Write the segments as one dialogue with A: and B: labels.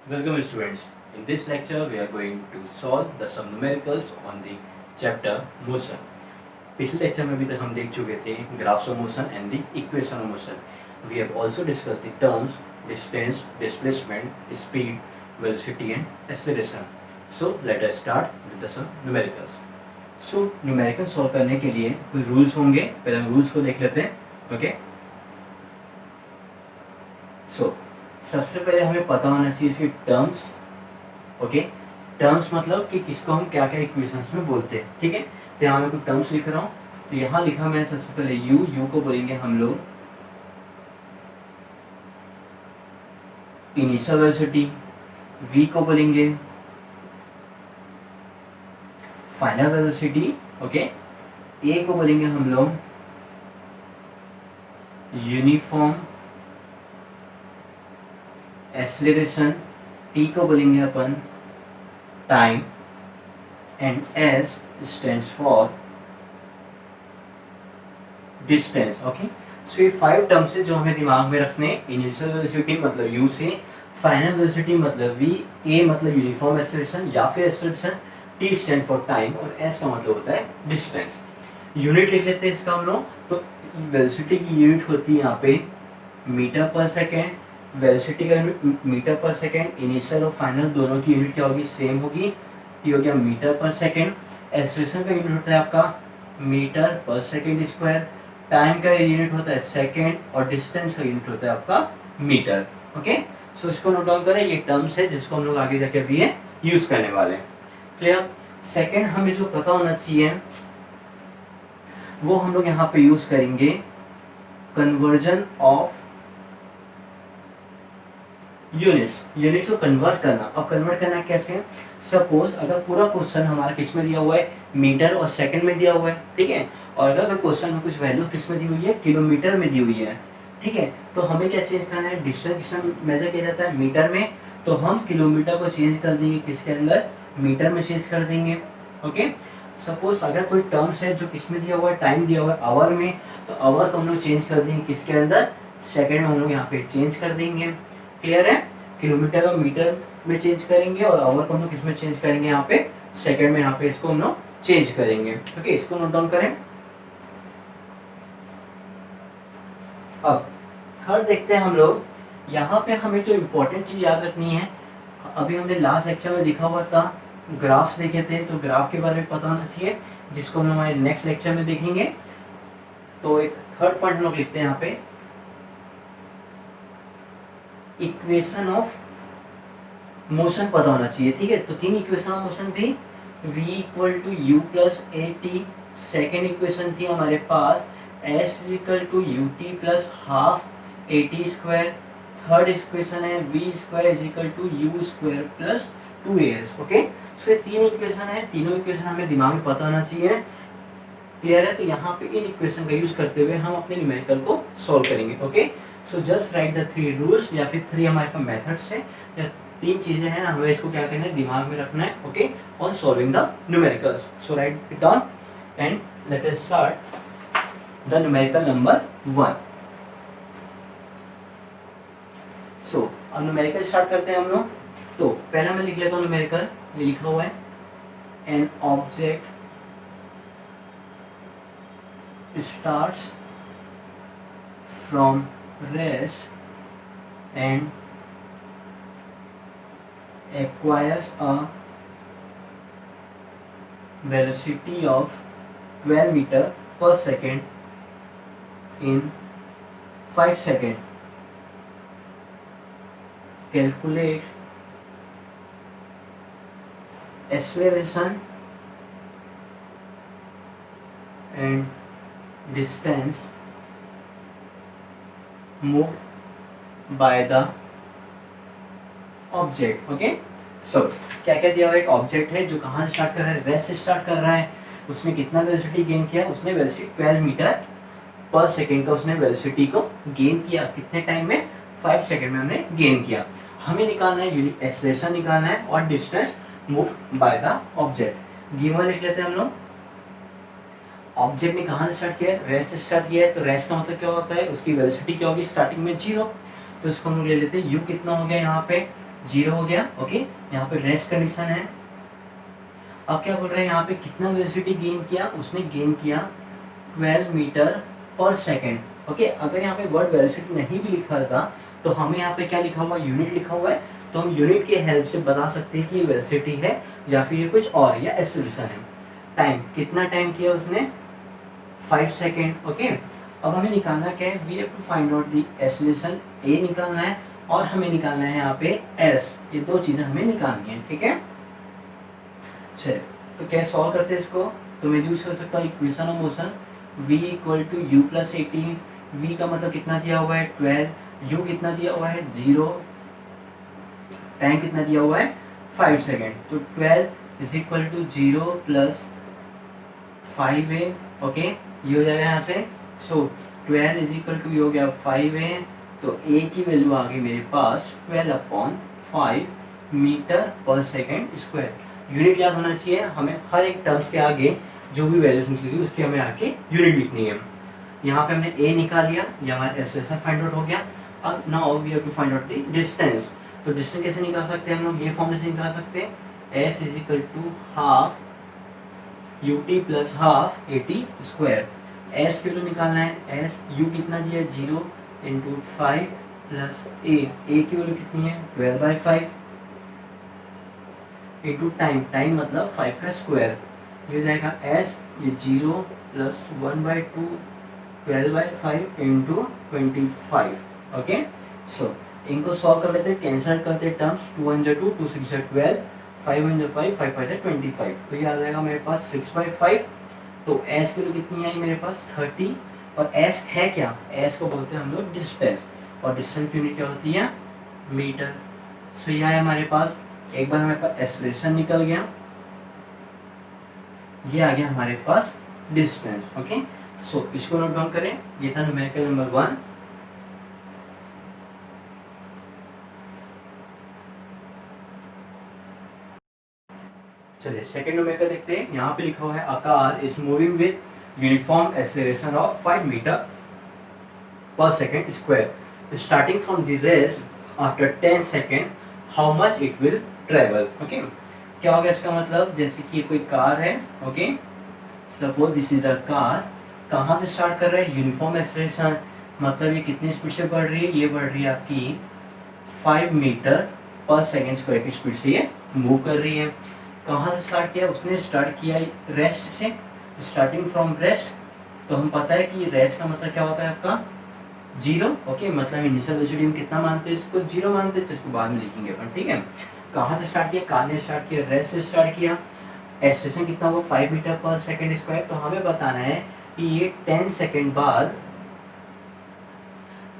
A: Welcome students. In this lecture we are going to solve the some numericals on the chapter motion. पिछले lecture में भी तक हम देख चुके थे graphs of motion and the equation of motion. We have also discussed the terms distance, displacement, speed, velocity and acceleration. So let us start with the some numericals. So numerical solve करने के लिए कुछ rules होंगे. पहले हम rules को देख लेते हैं. ओके. So सबसे पहले हमें पता होना चाहिए इसके टर्म्स. ओके. टर्म्स मतलब कि किसको हम क्या क्या इक्वेशंस में बोलते हैं. ठीक है. तो यहाँ मैं कुछ टर्म्स लिख रहा हूँ. तो यहाँ लिखा मैंने सबसे पहले यू को बोलेंगे हम लोग इनिशियल वेलोसिटी, वी को बोलेंगे फाइनल वेलोसिटी. ओके. ए को बोलेंगे हम लोग यूनिफॉर्म एक्सेलरेशन, टी को बोलेंगे अपन time and S stands for distance. Okay. So ये 5 टर्म्स है जो हमें दिमाग में रखने. इनिशियल वेलोसिटी मतलब यू से, फाइनल वेलोसिटी मतलब वी, ए मतलब यूनिफॉर्म एक्सेलरेशन या फिर acceleration, T stand for time और एस का मतलब होता है डिस्टेंस. यूनिट लिख लेते हैं इसका हम लोग. तो वेलोसिटी की यूनिट होती है यहाँ पे मीटर पर सेकेंड. वेलोसिटी का unit metre per second. Initial और फाइनल दोनों की यूनिट क्या होगी, सेम होगी. ये हो गया मीटर पर सेकेंड. एक्सेलरेशन का यूनिट होता है आपका metre per second square. Time का यूनिट होता है सेकेंड और डिस्टेंस का यूनिट होता है आपका मीटर. ओके. सो इसको नोट डाउन करें. ये टर्म्स है जिसको हम लोग आगे जाके अभी ये यूज करने वाले हैं. क्लियर. सेकेंड हम इसको पता होना चाहिए, वो हम लोग यहाँ पे यूज करेंगे कन्वर्जन ऑफ यूनिट्स. यूनिट्स को कन्वर्ट करना. अब कन्वर्ट करना कैसे. सपोज अगर पूरा क्वेश्चन हमारा किस में दिया हुआ है, मीटर और सेकंड में दिया हुआ है. ठीक है. और अगर क्वेश्चन में कुछ वैल्यू किस में दी हुई है, किलोमीटर में दी हुई है. ठीक है. तो हमें क्या चेंज करना है, डिस्टेंस किसमें मेजर किया जाता है, मीटर में. तो हम किलोमीटर को चेंज कर देंगे किसके अंदर, मीटर में चेंज कर देंगे. ओके. सपोज अगर कोई टर्म्स है जो किस में दिया हुआ है, टाइम दिया हुआ है आवर में, तो आवर को हम लोग चेंज कर देंगे किसके अंदर, सेकेंड में हम लोग यहाँ पे चेंज कर देंगे. क्लियर है. किलोमीटर को मीटर में चेंज करेंगे और आवर को हम लोग किसमें चेंज करेंगे, यहाँ पे सेकंड में. यहाँ पे इसको हम लोग चेंज करेंगे. ओके. इसको नोट डाउन करें. अब थर्ड देखते हैं हम लोग. यहाँ पे हमें जो इम्पोर्टेंट चीज याद रखनी है, अभी हमने लास्ट लेक्चर में लिखा हुआ था ग्राफ्स देखे थे, तो ग्राफ के बारे में पता होना चाहिए जिसको हम हमारे नेक्स्ट लेक्चर में देखेंगे. तो एक थर्ड पॉइंट लोग लिखते हैं यहाँ पे इक्वेशन ऑफ मोशन पता होना चाहिए. ठीक है. तो 3 इक्वेशन ऑफ मोशन थी. v equal to you plus A T. Second equation थी हमारे पास s equal to U T plus half A T square. Third equation है v square is equal to you square plus 2as. Okay. So ये 3 equation है. तीनों equation हमें दिमाग में पता होना चाहिए. क्लियर है. तो यहाँ पे इन इक्वेशन का यूज करते हुए हम अपने न्यूमेरिकल को सॉल्व करेंगे. Okay. So just right the 3 rules या फिर 3 हमारे पास मेथड्स है या 3 चीजें हैं, हमें इसको क्या करना है, दिमाग में रखना है. Okay. On solving the numericals. So right it down and let us start the numerical number 1. सो अब न्यूमेरिकल स्टार्ट करते हैं हम लोग. तो पहला मैं लिख लेता हूँ न्यूमेरिकल. ये लिखा हुआ है an object starts from rest and acquires a velocity of 12 meter per second in 5 seconds. Calculate acceleration and distance moved by the object. Okay. So क्या क्या दिया हुआ, एक ऑब्जेक्ट है जो कहाँ से स्टार्ट कर रहा है, रेस्ट से स्टार्ट कर रहा है. उसने कितना वेलोसिटी गेन किया, उसने वेलोसिटी 12 मीटर पर सेकेंड का उसने वेलोसिटी को गेन किया. कितने टाइम में, 5 सेकेंड में हमने गेन किया. हमें निकालना है एक्सेलरेशन निकालना है और distance moved by the object. Given लिख लेते हैं हम लोग. ऑब्जेक्ट ने कहाँ से स्टार्ट किया है, रेस्ट से स्टार्ट किया है. तो रेस्ट का मतलब क्या होता है, उसकी वेलोसिटी क्या होगी, स्टार्टिंग में 0. तो इसको हम लोग ले लेते हैं. यू कितना हो गया यहाँ पे 0 हो गया। ओके, यहाँ पे रेस्ट कंडीशन है। अब क्या बोल रहे हैं यहाँ पे कितना वेलोसिटी गेन किया, उसने गेन किया 12 मीटर पर सेकेंड। ओके, अगर यहाँ पे वर्ड वेलोसिटी नहीं भी लिखा था तो हमें यहाँ पे क्या लिखा हुआ, यूनिट लिखा हुआ है, तो हम यूनिट के हेल्प से बता सकते हैं कि ये वेलोसिटी है या फिर ये कुछ और या एक्सेलरेशन है। टाइम, कितना टाइम किया उसने, 5 सेकेंड। ओके, अब हमें निकालना क्या है, we have to find out the acceleration, A निकालना है और हमें निकालना है यहाँ पे एस, ये दो चीजें हमें निकालनी है। ठीक है, चलिए तो क्या सॉल्व करते हैं इसको, तो मैं यूज कर सकता हूँ equation of motion, v equal to you plus 18, v का मतलब कितना दिया हुआ है 12, u कितना दिया हुआ है 0, टाइम कितना दिया हुआ है 5 सेकेंड, तो 12 is equal to 0 plus 5a। Okay, ये हो जाएगा यहाँ से, सो 12 इज इक्वल टू ये हो गया 5a, तो a की वैल्यू आ गई मेरे पास 12/5 metre per second square. Unit याद होना चाहिए हमें, हर एक टर्म्स के आगे जो भी वैल्यूज निकलेगी उसकी हमें आके यूनिट लिखनी है। यहाँ पे हमने a निकाल लिया, ये हमारा एक्सेलरेशन फाइंड आउट हो गया। अब now we have to find out the distance, तो डिस्टेंस कैसे निकाल सकते हैं हम लोग, ये फॉर्मूले से निकाल सकते हैं, s is equal to half ut plus half at square. s की वैल्यू निकालना है, s u कितना दिया है 0 इंटू 5 प्लस a की वैल्यू कितनी है 12/5 इंटू टाइम, टाइम मतलब 5 का स्क्वायर, ये हो जाएगा s, ये 0 प्लस 1/2 12/5 इंटू 25। ओके, सो इनको सॉल्व कर लेते हैं, कैंसिल करते हैं टर्म्स, 2 1 2, 2 6 12, 5 1 5, 5 5 25, तो ये आ जाएगा मेरे पास 6/5। तो s की वैल्यू कितनी आई मेरे पास 30, और s है क्या, s को बोलते हैं हम लोग डिस्टेंस, और डिस्टेंस की यूनिट क्या होती है मीटर। सो ये है हमारे पास, एक बार हमारे पास एक्सेलरेशन निकल गया, ये आ गया हमारे पास डिस्टेंस। ओके, सो इसको नोट डाउन करें, ये था न्यूमेरिकल नंबर 1। चलिए सेकंड न्यूमेरिकल देखते हैं, यहाँ पे लिखा हुआ है a car is moving with uniform acceleration of 5 metre per second square starting from the rest after 10 second, how much it will travel. Okay, क्या होगा इसका मतलब, जैसे कि कोई कार है, okay, suppose this is the car, कहाँ से स्टार्ट कर रहा है, यूनिफॉर्म एक्सेलरेशन, मतलब ये कितनी स्पीड से बढ़ रही है, ये बढ़ रही है आपकी 5 मीटर पर सेकेंड स्क्वायर की स्पीड से ये मूव कर रही है। कहाँ से स्टार्ट किया, उसने स्टार्ट किया रेस्ट से, स्टार्टिंग फ्रॉम रेस्ट, तो हम पता है कि रेस्ट का मतलब क्या होता है आपका 0। ओके, मतलब इनिशियल वेलोसिटी हम कितना मानते हैं, इसको 0 मानते हैं, तो इसको बाद में लिखेंगे अपन। ठीक है, कहाँ से स्टार्ट किया, कार ने स्टार्ट किया, रेस्ट से स्टार्ट किया, एक्सेलरेशन कितना हुआ 5 मीटर पर सेकेंड स्क्वायर, तो हमें बताना है कि ये 10 सेकेंड बाद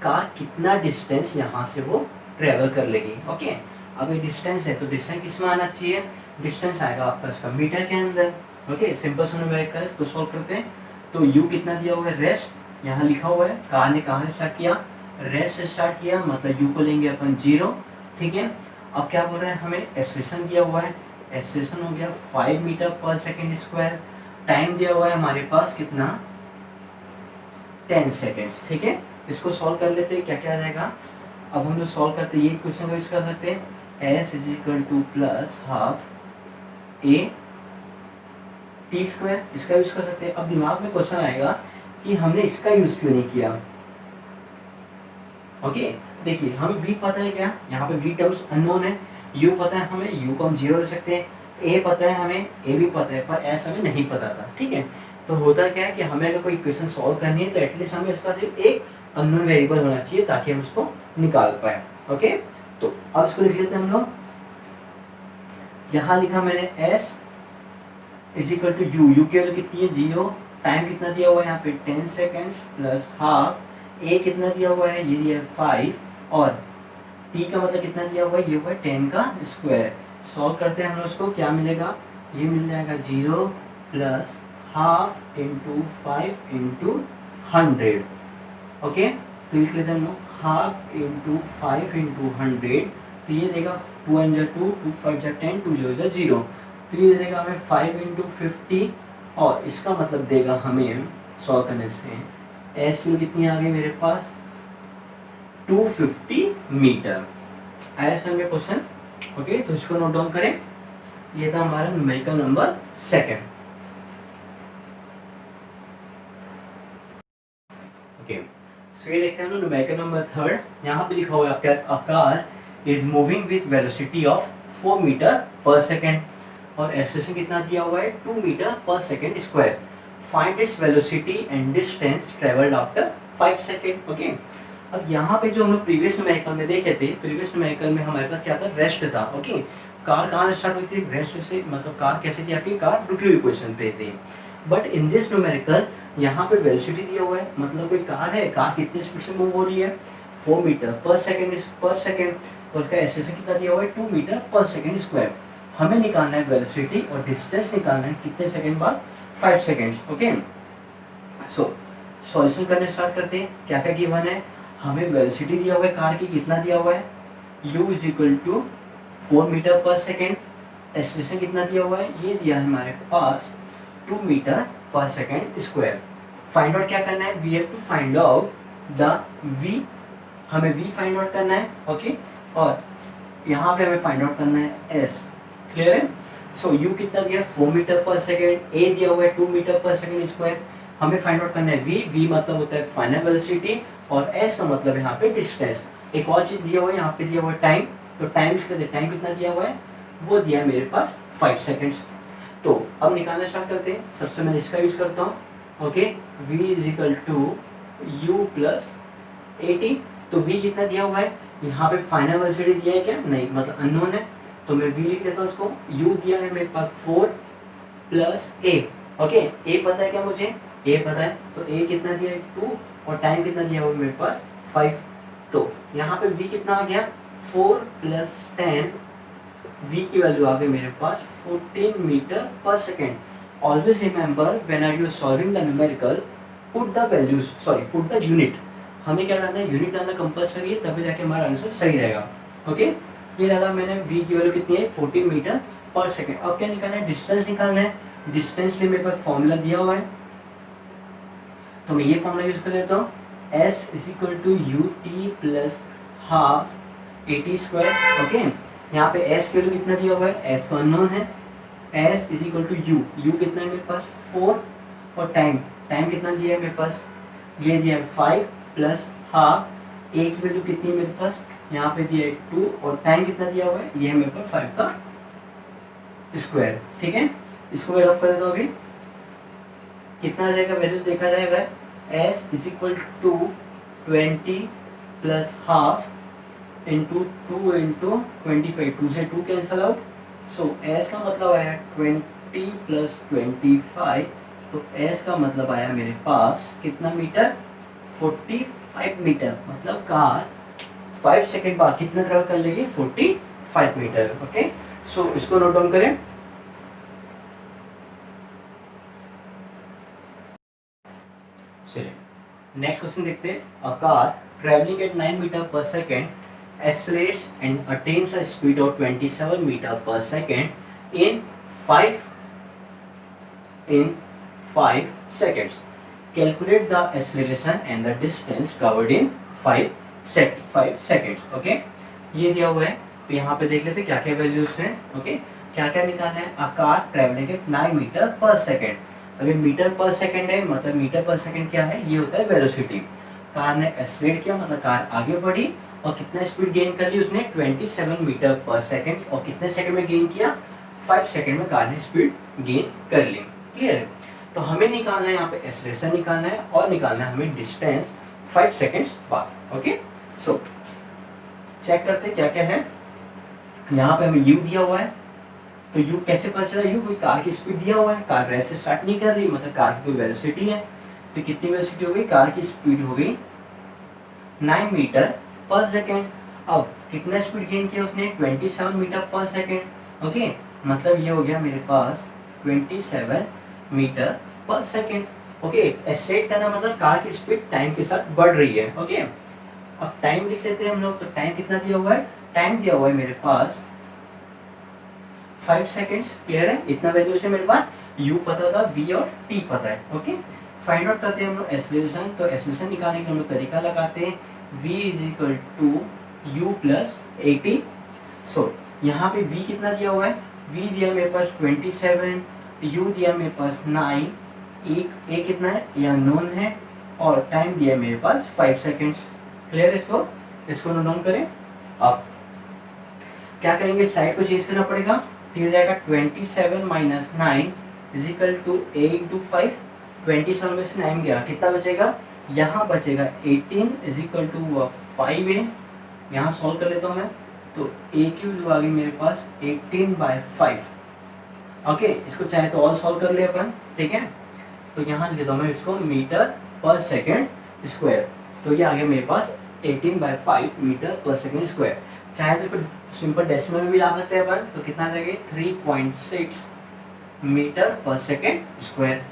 A: कार कितना डिस्टेंस यहाँ से वो ट्रेवल कर लेगी। ओके, अब ये डिस्टेंस है तो डिस्टेंस किसमें आना चाहिए, डिस्टेंस आएगा आपका इसका मीटर के अंदर। ओके, सिंपल सा न्यूमेरिकल है, इसको सॉल्व करते हैं। तो u कितना दिया हुआ है, रेस्ट, यहाँ लिखा हुआ है, कार ने कहाँ से स्टार्ट किया, रेस्ट से स्टार्ट किया, मतलब u को लेंगे अपन 0। ठीक है, अब क्या बोल रहे हैं, हमें एक्सेलरेशन दिया हुआ है, एक्सेलरेशन हो गया 5 metre per second square, time दिया हुआ है हमारे पास कितना 10 सेकेंड्स। ठीक है, इसको सॉल्व कर लेते हैं, क्या क्या आ जाएगा। अब हम लोग सॉल्व करते हैं, ये क्वेश्चन को यूज कर सकते हैं, s is equal two plus half a T square, इसका यूज कर सकते हैं। अब दिमाग में क्वेश्चन आएगा कि हमने इसका यूज क्यों नहीं किया। ओके, देखिए हमें v पता है क्या, यहाँ पे v टर्म्स अननोन है, u पता है हमें, u को हम 0 ले सकते हैं, a पता है हमें, a भी पता है, पर s हमें नहीं पता था। ठीक है, तो होता क्या है कि हमें अगर कोई इक्वेशन सॉल्व करनी है तो एटलीस्ट हमें इसका सिर्फ एक अननोन वेरिएबल होना चाहिए ताकि हम उसको निकाल पाए। ओके, तो अब इसको लिख लेते हैं हम लोग, यहाँ लिखा मैंने s is equal to u की वैल्यू कितनी है 0, टाइम कितना दिया हुआ है यहाँ पे 10 सेकेंड्स प्लस हाफ, a कितना दिया हुआ है, ये दिया है 5, और t का मतलब कितना दिया हुआ है, ये हुआ है 10 का स्क्वायर। सॉल्व करते हैं हम लोग उसको, क्या मिलेगा, ये मिल जाएगा 0 plus half into 5 into 100। Okay, तो लिख लेते हैं हम लोग हाफ इंटू 5 इंटू 100, तो ये देगा 2 1 2, 2 5 10, 2 0 0, तो ये देगा हमें 5 इंटू 50, और इसका मतलब देगा हमें सॉल्व करने से एस की कितनी आ गई मेरे पास 250 मीटर। आया समझ में क्वेश्चन? ओके, तो इसको नोट डाउन करें। ये था हमारा numerical number second. Okay, so ये देखते हैं हम न्यूमेरिकल नंबर थर्ड। यहाँ पे लिखा हुआ है आपके पास, a car is moving with velocity of 4 metre per second और एक्सेलरेशन कितना दिया हुआ है 2 metre per second square. Find its velocity and distance travelled after 5 second. Okay, अब यहाँ पे जो हम लोग प्रीवियस न्यूमेरिकल में देखे थे, प्रीवियस न्यूमेरिकल में हमारे पास क्या था, रेस्ट था। ओके, कार कहाँ से स्टार्ट हुई थी, रेस्ट से, मतलब कार कैसे थी आपकी, कार रुकी हुई पोजीशन पे थी। बट इन दिस न्यूमेरिकल यहाँ पे वेलोसिटी दिया हुआ है, मतलब कोई कार है, कार कितनी स्पीड से मूव हो रही है 4 मीटर पर सेकेंड और उसका एक्सेलरेशन कितना दिया हुआ है 2 मीटर पर सेकेंड स्क्वायर। हमें निकालना है वेलोसिटी और डिस्टेंस निकालना है कितने सेकेंड बाद, 5 सेकेंड्स। ओके, सो सॉल्यूशन करने स्टार्ट करते हैं। क्या क्या गिवन है, हमें वेलोसिटी दिया हुआ है कार की, कितना दिया हुआ है u is equal to 4 metre per second. Acceleration कितना दिया हुआ है, ये दिया है हमारे पास 2 metre per second square. Find out क्या करना है, we have to find out the v, हमें v फाइंड आउट करना है। ओके, और यहाँ पे हमें फाइंड आउट करना है s। क्लियर है? सो u कितना दिया है 4 मीटर पर सेकेंड, a दिया हुआ है 2 मीटर पर सेकेंड स्क्वायर। हमें फाइंड आउट करना है v मतलब होता है फाइनल वेलोसिटी और s का मतलब यहाँ पे डिस्टेंस। एक और चीज दिया हुआ है, यहाँ पे दिया हुआ है टाइम, तो टाइम टाइम कितना दिया हुआ है, वो दिया है मेरे पास 5 सेकेंड्स। तो अब निकालना स्टार्ट करते हैं। सबसे मैं इसका यूज करता हूँ। Okay, v is equal to u plus 80। तो v कितना दिया हुआ है, यहाँ पे फाइनल वेलोसिटी दिया है क्या, नहीं, मतलब अननोन है, तो मैं v लिख लेता हूँ उसको। u दिया है मेरे पास 4 प्लस a। ओके, a पता है क्या मुझे, a पता है, तो a कितना दिया है 2 और टाइम कितना दिया हुआ है मेरे पास 5। तो यहाँ पे v कितना आ गया 4 प्लस 10, v की वैल्यू आ गई मेरे पास 14 metre per second. Always remember when are you solving the numerical, put the values, sorry put the unit. हमें क्या डालना है, यूनिट डालना कंपल्सरी है, तभी जाके हमारा आंसर सही रहेगा। ओके, ये डाला मैंने, v की वैल्यू कितनी है 14 मीटर पर सेकेंड। अब क्या निकालना है, डिस्टेंस निकालना है। डिस्टेंस लिए मेरे पास फॉर्मूला दिया हुआ है, तो मैं ये फॉर्मूला यूज कर लेता हूँ, s is equal to U T plus half 80 square. Okay, यहाँ पे s की वैल्यू कितना दिया हुआ है, s तो अननोन है, s is equal to u कितना है मेरे पास 4 और टाइम कितना दिया है मेरे पास, ये दिया है 5 प्लस हाफ, a की वैल्यू कितनी है मेरे पास, यहाँ पे दिया है 2 और टाइम कितना दिया हुआ है, ये है मेरे पास 5 का स्क्वायर। ठीक है, इसको मैं रफ कर देता हूँ। अभी कितना आ जाएगा, वैल्यूज देखा जाएगा, s is equal to 20 plus half into 2 into 25, 2 से 2 कैंसल आउट, सो s का मतलब आया 20 प्लस 25, तो s का मतलब आया मेरे पास कितना मीटर, 45 मीटर। मतलब कार 5 सेकेंड बाद कितना ट्रेवल कर लेगी, 45 मीटर। ओके, सो इसको नोट डाउन करें। चलिए नेक्स्ट क्वेश्चन देखते हैं। A car travelling at 9 metre per second accelerates and attains a speed of 27 meter per second in 5 seconds. Calculate the acceleration and the distance covered in 5 seconds. Okay, ये दिया हुआ है, तो यहाँ पे देख लेते हैं क्या क्या वैल्यूज हैं। ओके, क्या क्या निकालना है, a car traveling at 9 metre per second. अभी मीटर पर सेकेंड है, मतलब मीटर पर सेकेंड क्या है, ये होता है वेलोसिटी। कार ने एक्सलेरेट किया, मतलब कार आगे बढ़ी और कितना स्पीड गेन कर ली उसने, 27 मीटर पर सेकेंड, और कितने सेकंड में गेन किया, 5 सेकंड में कार ने स्पीड गेन कर ली। क्लियर है? तो हमें निकालना है यहाँ पे एक्सेलरेशन निकालना है और निकालना है हमें डिस्टेंस 5 सेकंड्स बाद। ओके, सो चेक करते क्या क्या है। यहाँ पे हमें u दिया हुआ है, तो u कैसे पता चला, u कोई कार की स्पीड दिया हुआ है, कार रेस से स्टार्ट नहीं कर रही, मतलब कार की कोई वेलोसिटी है। तो कितनी वेलोसिटी हो गई, कार की स्पीड हो गई 9 मीटर पर सेकेंड। अब कितना स्पीड गेन किया उसने, 27 मीटर पर सेकेंड। ओके, मतलब ये हो गया मेरे पास 27 metre per second. Okay, accelerate करना मतलब कार की स्पीड टाइम के साथ बढ़ रही है। ओके, अब टाइम लिख लेते हैं हम लोग। तो टाइम कितना दिया हुआ है, टाइम दिया हुआ है मेरे पास 5 सेकेंड्स। क्लियर है? इतना वैल्यू से मेरे पास u पता था, v और t पता है। ओके, फाइंड आउट करते हैं हम लोग एक्सेलरेशन। तो एक्सेलरेशन निकालने के हम लोग तरीका लगाते हैं, v is equal to u plus 80। So यहाँ पे v कितना दिया हुआ है, v दिया मेरे पास 27, u दिया मेरे पास 9, एक ए कितना है, यह अननोन है, और टाइम दिया है मेरे पास 5 सेकेंड्स। क्लियर है? इसको नोट डाउन करें। अब क्या करेंगे, साइड को चेंज करना पड़ेगा, तो हो जाएगा 27 minus 9 is equal to a into 5। 27 में से 9 गया, कितना बचेगा, यहाँ बचेगा 18 इज इक्वल टू 5a। यहाँ सॉल्व कर लेता हूँ मैं, तो a की वैल्यू आ गई मेरे पास 18/5। ओके, इसको चाहे तो और सॉल्व कर ले अपन, ठीक है। तो यहाँ लेता हूँ मैं इसको मीटर पर सेकेंड स्क्वायर, तो ये आ गया मेरे पास 18/5 मीटर पर सेकेंड स्क्वायर। चाहे तो इसको सिंपल डेसिमल में भी ला सकते हैं अपन, तो कितना आ जाएगा 3.6 मीटर पर सेकेंड स्क्वायर।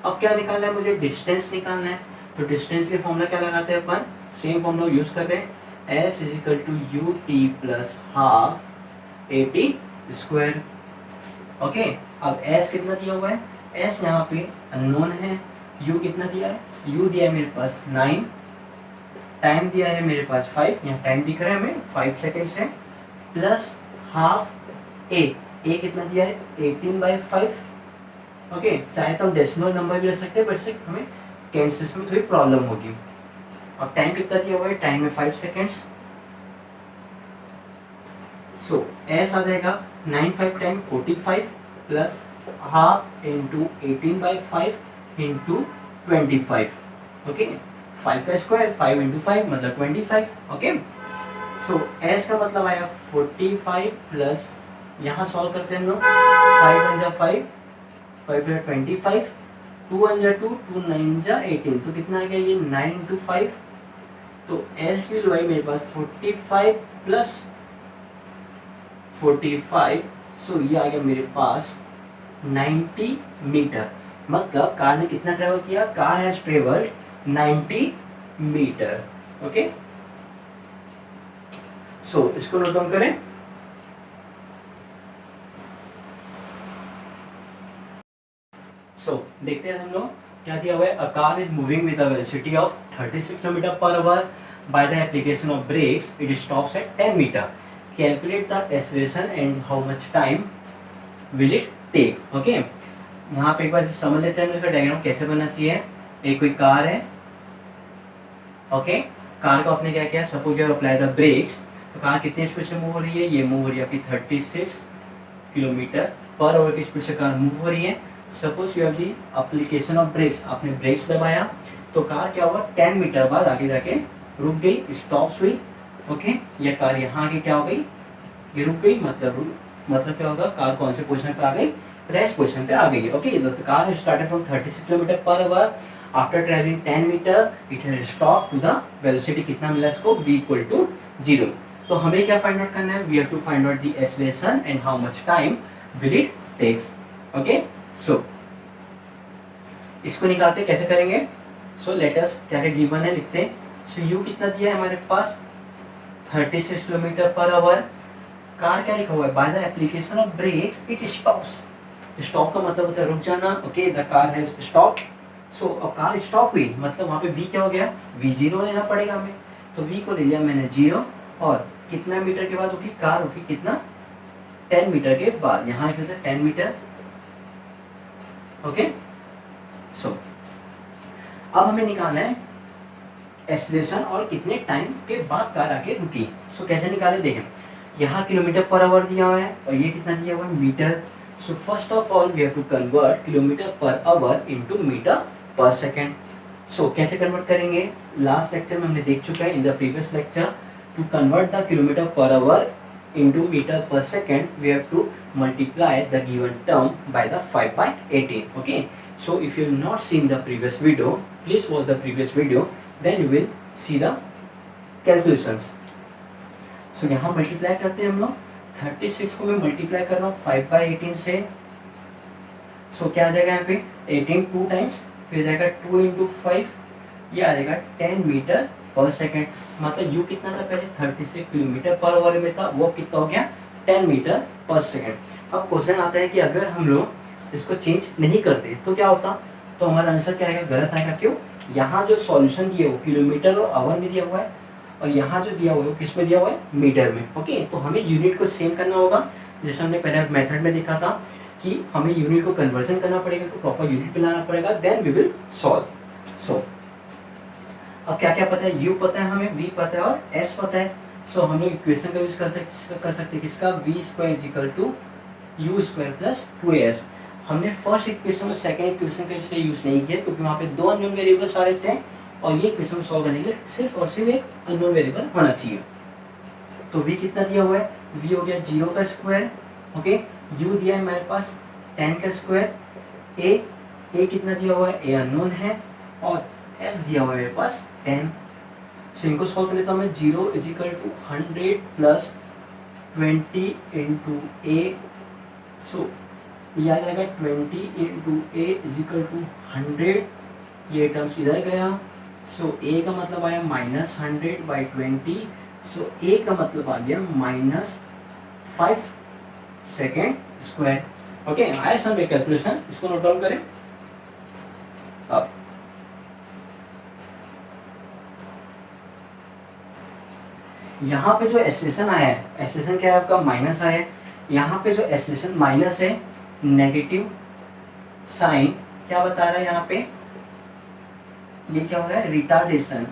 A: अब क्या निकालना है मुझे, डिस्टेंस निकालना है। तो डिस्टेंस के फॉर्मूला क्या लगाते हैं अपन, सेम फॉर्मूला यूज कर रहे हैं, s is equal to U T plus half A T square. Okay, अब s कितना दिया हुआ है, s यहाँ पे अननोन है, u कितना दिया है, u दिया है मेरे पास 9, टाइम दिया है मेरे पास 5, यहाँ टाइम दिख रहा है हमें 5 सेकेंड्स है, प्लस हाफ a कितना दिया है 18/5। ओके, चाहे तो हम डेसिमल नंबर भी रख सकते हैं, बट से हमें कैंसिलेशन में थोड़ी प्रॉब्लम होगी। और टाइम कितना दिया हुआ है, टाइम में 5 सेकेंड्स। सो एस आ जाएगा 9 5 time 45 plus half into 18/5 into 25। Okay, 5 का स्क्वायर 5 इंटू 5 मतलब 25। ओके, सो एस का मतलब आया 45 प्लस, यहाँ सॉल्व करते हैं हम लोग, 5 1 जा 5, 5 25, 2 1 जा 2, 2 9 जा 18, तो कितना आ गया ये 9 इंटू 5। तो एस की वैल्यू आई मेरे पास 45 प्लस 45, सो ये आ गया मेरे पास 90 मीटर। मतलब कार ने कितना ट्रेवल किया, car has travelled 90 metre. Okay, so इसको नोट डाउन करें। देखते हैं हम लोग क्या दिया हुआ है, a car is moving with a velocity of 36 kilometre per hour by the application of brakes, it stops at 10 metre. Calculate the acceleration and how much time will it take. Okay, यहाँ पे एक बार समझ लेते हैं इसका diagram कैसे बनना चाहिए। एक कोई कार है, ओके, कार को आपने क्या किया, suppose you apply the brakes, तो कार कितनी स्पीड से मूव हो रही है, ये मूव हो रही है आपकी 36 किलोमीटर पर आवर की स्पीड से कार मूव हो रही है। Suppose you have the application of brakes, आपने ब्रेक्स दबाया तो कार क्या हुआ 10 मीटर बाद आगे जाके रुक गई, स्टॉप्स हुई। ओके, ये कार यहाँ आगे क्या हो गई, ये रुक गई, मतलब क्या होगा, कार कौन से पोजीशन पे आ गई, रेस्ट पोजीशन पे आ गई। Okay, the car started from 36 kilometre per hour, after travelling 10 metre it has stop to the velocity, कितना मिला इसको, v इक्वल टू 0। तो हमें क्या फाइंड आउट करना है, we have to find out the acceleration and how much time will it takes. Okay, so इसको निकालते कैसे करेंगे, सो लेट अस क्या क्या गिवन है लिखते हैं। सो यू कितना दिया है हमारे पास 36 किलोमीटर पर आवर, कार क्या लिखा हुआ है, by the application of brakes it stops. Stop का मतलब होता है रुक जाना। Okay, the car has stopped, so अब कार स्टॉप हुई मतलब वहाँ पे v क्या हो गया, v0 लेना पड़ेगा हमें, तो v को ले लिया मैंने 0, और कितना मीटर के बाद रुकी कार, रुकी कितना 10 मीटर के बाद, यहाँ से 10 मीटर। ओके, सो अब हमें निकालना है एक्सेलरेशन और कितने टाइम के बाद कार आके रुकी। सो कैसे निकाले देखें, यहाँ किलोमीटर पर आवर दिया हुआ है और ये कितना दिया हुआ है, metre. So first of all we have to convert kilometre per hour into metre per second. So कैसे कन्वर्ट करेंगे, लास्ट लेक्चर में हमने देख चुका है in the previous lecture, to convert the kilometre per hour into meter per second we have to multiply the given term by the 5/18. okay, so if you have not seen the previous video, please watch the previous video, then you will see the calculations. so यहाँ multiply करते हैं हम लोग, 36 को मैं multiply कर रहा हूँ 5/18 से। so क्या आ जाएगा यहाँ पे 18 2 टाइम्स, फिर जाएगा 2 into 5, ये आ जाएगा 10 मीटर पर सेकेंड। मतलब u कितना था पहले 36 किलोमीटर पर आवर में था, वो कितना हो गया 10 मीटर पर सेकेंड। अब क्वेश्चन आता है कि अगर हम लोग इसको चेंज नहीं करते तो क्या होता, तो हमारा आंसर क्या आएगा, गलत आएगा। क्यों, यहाँ जो सॉल्यूशन दिया है वो किलोमीटर और आवर में दिया हुआ है, और यहाँ जो दिया हुआ है वो किस में दिया हुआ है, मीटर में। ओके, तो हमें यूनिट को सेम करना होगा जैसे हमने पहले मेथड में देखा था कि हमें यूनिट को कन्वर्जन करना पड़ेगा, तो प्रॉपर यूनिट पे लाना पड़ेगा, देन वी विल सॉल्व। सो अब क्या क्या पता है, u पता है हमें, v पता है और s पता है। सो हम लोग इक्वेशन का यूज कर सकते हैं किसका, v square is equal to you square plus 2as। हमने फर्स्ट इक्वेशन और सेकंड इक्वेशन का इसलिए यूज नहीं किया क्योंकि वहाँ पे दो अननोन वेरिएबल्स आ रहे थे और ये इक्वेशन सॉल्व करने के लिए सिर्फ और सिर्फ एक अननोन वेरिएबल होना चाहिए। तो v कितना दिया हुआ है, v हो गया 0 का स्क्वायर। ओके, u दिया है मेरे पास 10 का स्क्वायर, a कितना दिया हुआ है, a अननोन है और s दिया हुआ है मेरे पास 10। सो इनको सॉल्व कर लेता हूँ मैं। 0 is equal to 100 plus 20 into A. So ये आ जाएगा 20 into A is equal to 100। ये टर्म्स इधर गया। सो ए का मतलब आया -100/20। सो ए का मतलब आ गया -5 सेकेंड स्क्वायर। ओके, आया समझ कैलकुलेशन, इसको नोट डाउन करें। अब यहाँ पे जो एक्सलेशन आया है, एक्सलेशन क्या है आपका, माइनस आया है। यहाँ पे जो एक्सलेशन माइनस है, नेगेटिव साइन क्या बता रहा है यहाँ पे, ये क्या हो रहा है, रिटार्डेशन।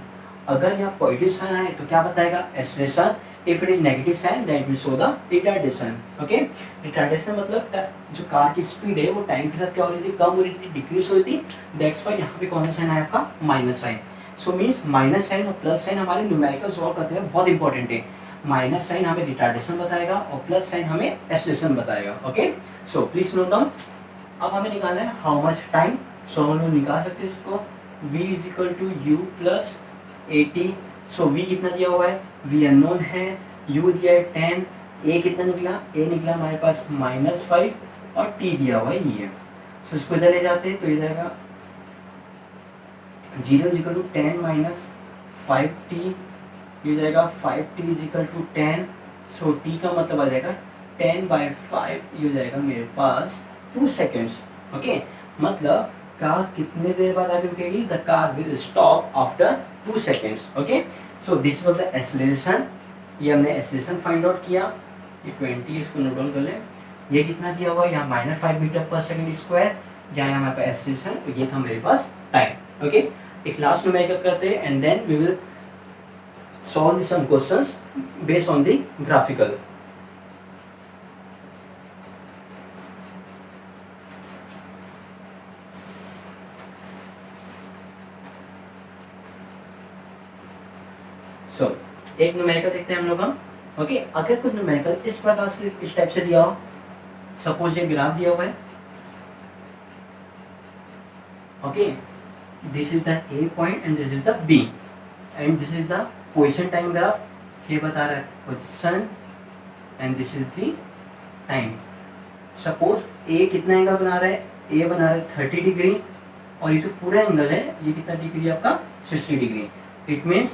A: अगर यहाँ पॉजिटिव साइन आए तो क्या बताएगा, acceleration. If it is negative sign that will show the retardation. Okay, retardation मतलब जो कार की स्पीड है वो टाइम के साथ क्या हो रही थी, कम हो रही थी, डिक्रीज हो रही थी। दैट्स व्हाई यहाँ पे कौन सा साइन आया आपका, minus sign. So means minus sign और प्लस साइन हमारे न्यूमेरिकल सॉल्व करते हैं बहुत इंपॉर्टेंट है। माइनस साइन हमें रिटार्डेशन बताएगा और प्लस साइन हमें एक्सलेशन बताएगा। Okay, so please note down. अब हमें निकालना है हाउ मच टाइम। सो हम लोग निकाल सकते हैं इसको, v is equal to you plus 80। So v कितना दिया हुआ है, v अननोन है, u दिया है 10, a कितना निकला, a निकला हमारे पास -5 और t दिया हुआ है ये। सो इसको इधर ले जाते हैं तो ये जाएगा 0 is equal to 10 minus 5t, ये जाएगा 5t is equal to 10। So t का मतलब आ जाएगा 10/5, ये हो जाएगा मेरे पास 2 सेकेंड्स। ओके, मतलब कार कितने देर बाद आगे रुकेगी, the car will stop after 2 seconds. Okay, so this was the acceleration. ये हमने एक्सेलरेशन फाइंड आउट किया। ये 20, इसको नोट डाउन कर लें। ये कितना दिया हुआ है, यहाँ -5 मीटर पर सेकेंड स्क्वायर, यहाँ हमारे पास एक्सेलरेशन, तो ये था मेरे पास टाइम। ओके, एक लास्ट न्यूमेरिकल करते हैं and then we will solve some questions based on the graphical. So एक न्यूमेरिकल देखते हैं हम लोग। ओके, अगर कुछ न्यूमेरिकल इस प्रकार से, इस टाइप से दिया हो, सपोज ये ग्राफ दिया हुआ है। Okay, this is the A point and this is the B and this is the position time graph. ये बता रहा है position and this is the time. Suppose A कितना एंगल बना रहा है, ए बना रहा है 30 डिग्री और ये जो पूरा एंगल है ये कितना डिग्री आपका, 60 degree. It means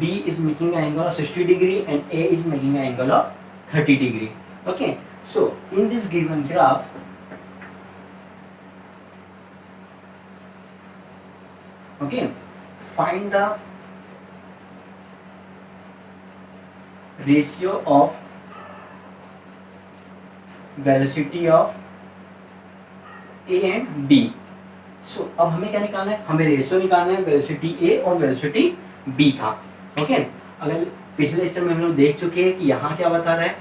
A: B is making an angle of 60 degree and A is making an angle of 30 degree. Okay, so in this given graph, okay, find the ratio of velocity of A and B. So अब हमें क्या निकालना है, हमें ratio निकालना है velocity A और velocity B का। ओके, अगर पिछले लेक्चर में हम लोग देख चुके हैं कि यहाँ क्या बता रहा है,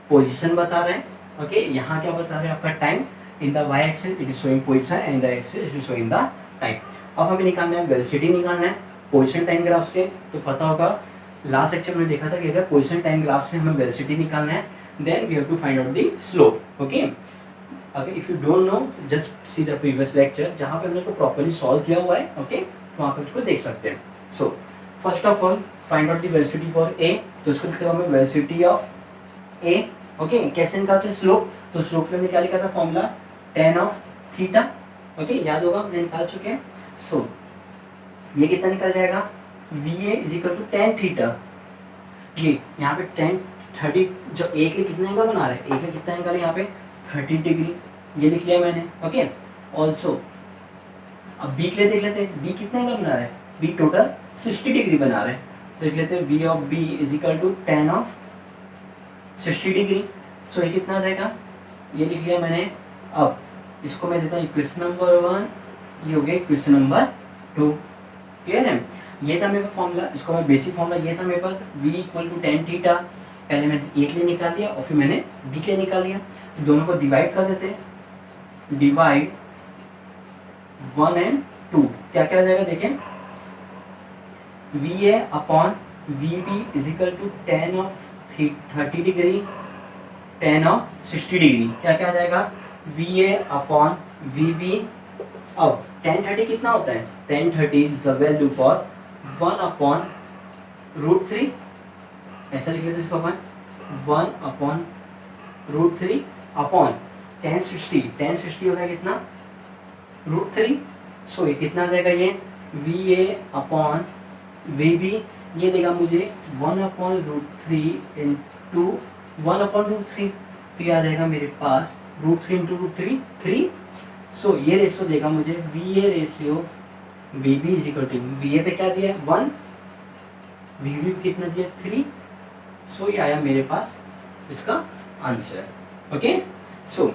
A: पोजीशन बता रहा है। ओके, यहाँ क्या बता रहा है आपका time. In the y axis it is showing position and the axis it is showing the time. अब हमें निकालना है वेलोसिटी, निकालना है पोजीशन टाइम ग्राफ से। तो पता होगा लास्ट लेक्चर में देखा था कि अगर पोजीशन टाइम ग्राफ से हमें वेलोसिटी निकालना है then we have to find out the slope. Okay, अगर if you don't know just see the previous lecture जहाँ पे हमने को प्रॉपर्ली सॉल्व किया हुआ है। ओके, तो वहाँ पे उसको देख सकते हैं। सो first of all find out the velocity for a. तो उसको लिखा हमें वेलोसिटी ऑफ ए। ओके, कैसे निकालते हैं स्लोप, तो स्लोप में क्या लिखा था formula, tan of theta. Okay, याद होगा हमने निकाल चुके हैं। सो ये कितना निकल जाएगा, VA is equal to tan theta. ये यहाँ पे tan 30, जो ए के लिए कितना एंगल बना रहा है, ए के लिए कितना एंगल है यहाँ पे 30 डिग्री, ये लिख लिया मैंने। ओके, ऑल्सो अब बी के लिए देख लेते हैं, बी कितना एंगल बना रहा है, बी टोटल 60 डिग्री बना रहे हैं। तो लिख लेते हैं V of B is equal to tan of 60 degree. So ये कितना आ जाएगा, ये लिख लिया मैंने। अब इसको मैं देता हूँ इक्वेशन नंबर 1, ये हो गया इक्वेशन नंबर 2। क्लियर है, ये था मेरे पास फॉर्मूला, इसको मैं बेसिक फॉर्मूला ये था मेरे पास v equal to tan theta. पहले मैंने एक लिए निकाल लिया और फिर मैंने b के लिए निकाल लिया। दोनों को डिवाइड कर देते, डिवाइड 1 and 2, क्या क्या आ जाएगा देखें, v a upon v b is equal to tan of 30 degree tan of 60 degree, क्या क्या आ जाएगा, v a upon v b. अब tan 30 कितना होता है, tan 30 is the value for 1 upon √3, ऐसा लिख लेते इसको अपन 1 अपॉन √3 अपॉन tan 60 होता है कितना, √3। सो ये कितना आ जाएगा, ये v a upon v b, ये देगा मुझे 1 अपॉन √3 इंटू 1 अपॉन √3, तो ये आ जाएगा मेरे पास √3 इंटू √3 3। सो ये रेशियो देगा मुझे v a ratio v b is equal to, v a पे क्या दिया 1, वी बी कितना दिया 3। सो ये आया मेरे पास इसका आंसर। ओके, सो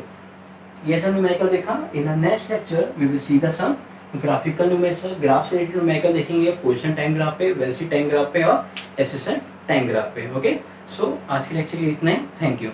A: ये सब न्यूमेरिकल देखा। In the next lecture we will see the some graphical numerical, graph से रिलेटेड न्यूमेरिकल देखेंगे, पोजीशन टाइम ग्राफ पे, वेलोसिटी टाइम ग्राफ पे और एसेशन टाइम ग्राफ पे। ओके, सो आज के लेक्चर के लिए इतना ही। Thank you.